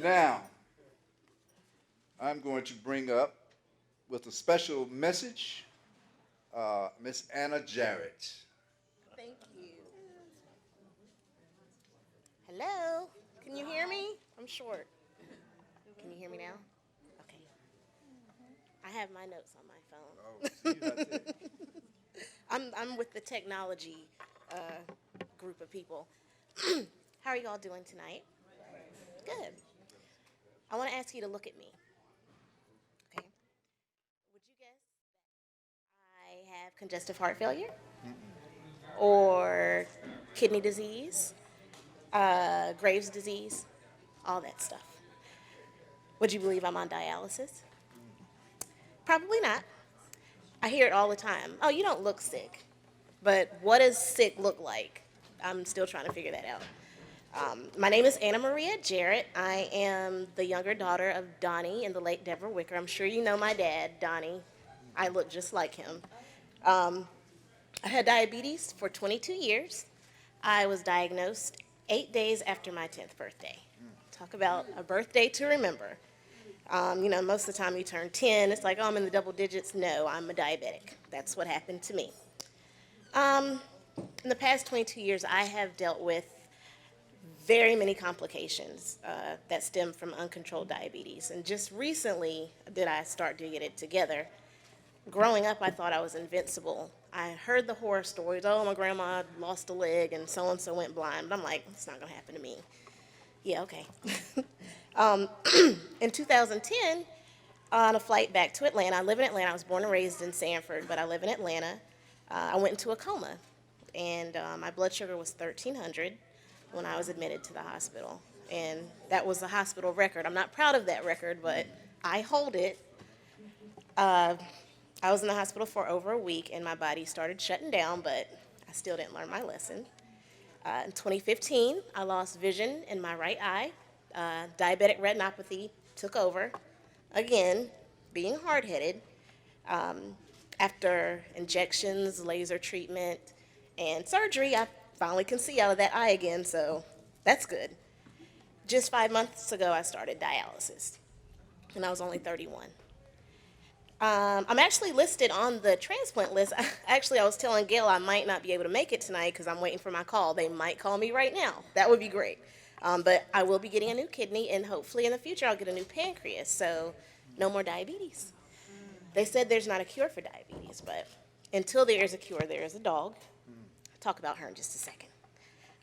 Now, I'm going to bring up with a special message, Miss Anna Jarrett. Thank you. Hello. Can you hear me? I'm short. Can you hear me now? Okay. I have my notes on Oh, my see, that's phone. it. I'm with the technology group of people. How are you all doing tonight? Good. I want to ask you to look at me. Okay. Would you guess I have congestive heart failure or kidney disease, Graves' disease, all that stuff? Would you believe I'm on dialysis? Probably not. I hear it all the time. Oh, you don't look sick. But what does sick look like? I'm still trying to figure that out. My name is Anna Maria Jarrett. I am the younger daughter of Donnie and the late Deborah Wicker. I'm sure you know my dad, Donnie. I look just like him. Um, I had diabetes for 22 years. I was diagnosed 8 days after my 10th birthday. Talk about a birthday to remember. Most of the time you turn 10, it's like, oh, I'm in the double digits. No, I'm a diabetic. That's what happened to me. Um, in the past 22 years, I have dealt with very many complications that stem from uncontrolled diabetes. And just recently did I start to get it together. Growing up, I thought I was invincible. I heard the horror stories. Oh, my grandma lost a leg and so-and-so went blind. But I'm like, it's not going to happen to me. Yeah, okay. um, in 2010, on a flight back to Atlanta, I live in Atlanta. I was born and raised in Sanford, but I live in Atlanta. I went into a coma, and my blood sugar was 1,300 when I was admitted to the hospital. And that was a hospital record. I'm not proud of that record, but I hold it. I was in the hospital for over a week, and my body started shutting down, but I still didn't learn my lesson. In 2015, I lost vision in my right eye. Diabetic retinopathy took over. Again, being hard-headed. Um, After injections, laser treatment, and surgery, I finally can see out of that eye again, so that's good. Just 5 months ago, I started dialysis, and I was only 31. I'm actually listed on the transplant list. Actually, I was telling Gail I might not be able to make it tonight because I'm waiting for my call. They might call me right now. That would be great. But I will be getting a new kidney, and hopefully in the future I'll get a new pancreas, so no more diabetes. They said there's not a cure for diabetes, but until there is a cure, there is a dog. I'll talk about her in just a second.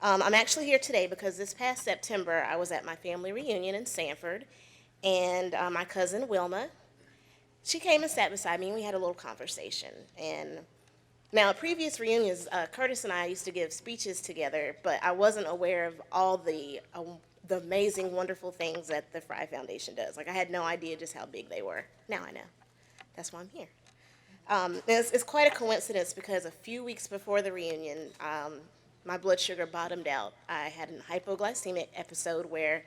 I'm actually here today because this past September I was at my family reunion in Sanford, and my cousin Wilma, she came and sat beside me, and we had a little conversation. And now, at previous reunions, Curtis and I used to give speeches together, but I wasn't aware of all the amazing, wonderful things that the Frye Foundation does. Like, I had no idea just how big they were. Now I know. That's why I'm here. It's quite a coincidence because a few weeks before the reunion, my blood sugar bottomed out. I had a hypoglycemic episode where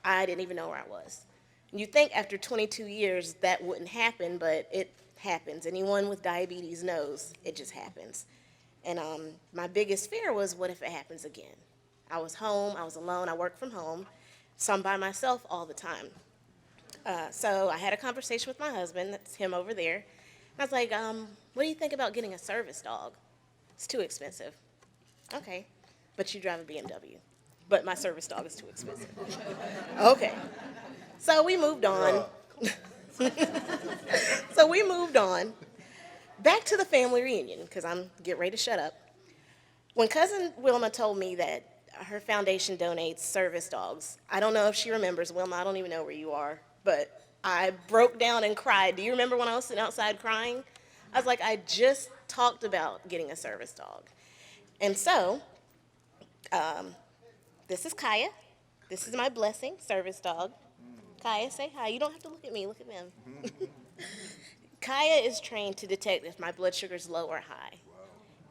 I didn't even know where I was. You'd think after 22 years that wouldn't happen, but it happens. Anyone with diabetes knows it just happens. And my biggest fear was, what if it happens again? I was home, I was alone, I worked from home, so I'm by myself all the time. So I had a conversation with my husband, that's him over there. And I was like, what do you think about getting a service dog? It's too expensive. Okay, but you drive a BMW. But my service dog is too expensive. Okay. So we moved on. So we moved on. Back to the family reunion, because I'm getting ready to shut up. When cousin Wilma told me that her foundation donates service dogs, I don't know if she remembers. Wilma, I don't even know where you are, but I broke down and cried. Do you remember when I was sitting outside crying? I was like, I just talked about getting a service dog. And so, this is Kaya. This is my blessing, service dog. Kaya, say hi. You don't have to look at me, look at them. Kaya is trained to detect if my blood sugar is low or high,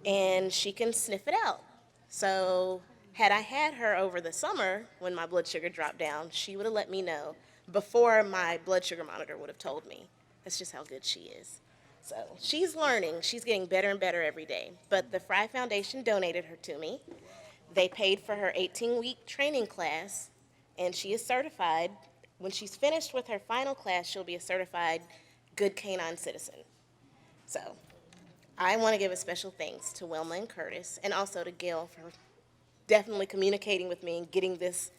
and she can sniff it out. So had I had her over the summer when my blood sugar dropped down, she would have let me know before my blood sugar monitor would have told me. That's just how good she is. So she's learning. She's getting better and better every day. But the Frye Foundation donated her to me. They paid for her 18-week training class, and she is certified when she's finished with her final class, she'll be a certified good canine citizen. So I want to give a special thanks to Wilma and Curtis, and also to Gail for definitely communicating with me and getting this,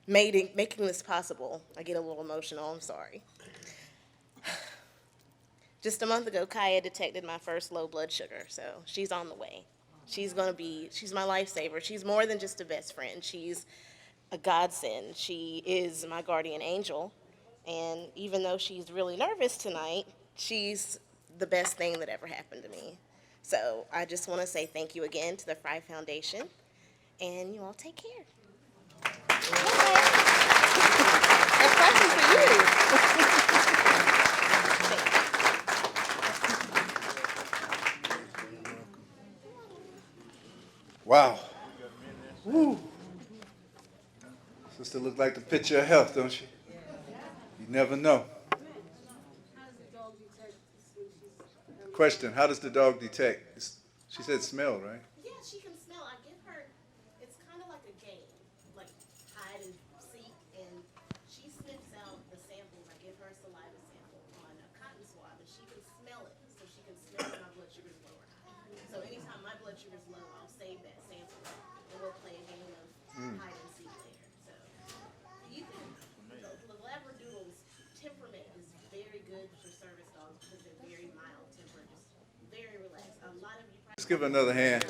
making this possible. I get a little emotional, I'm sorry. Just a month ago, Kaya detected my first low blood sugar, so she's on the way. She's my lifesaver. She's more than just a best friend. She's a godsend. She is my guardian angel. And even though she's really nervous tonight, she's the best thing that ever happened to me. So I just want to say thank you again to the Frye Foundation, and you all take care. Bye. A question for you. Wow. Woo. Sister look like the picture of health, don't she? You never know. Question, how does the dog detect? She said smell, right? Yeah, she can smell. I give her, it's kind of like a game, like hide and seek, and she sniffs out the samples. I give her a saliva sample on a cotton swab, and she can smell it, so she can smell if my blood sugar is low or high. So anytime my blood sugar is low, I'll save that sample, and we'll play a game of hide and seek later. So you can, the Labradoodle's temperament is very good for service dogs because they're very mild tempered, just very relaxed. A lot of you. Let's give her another hand.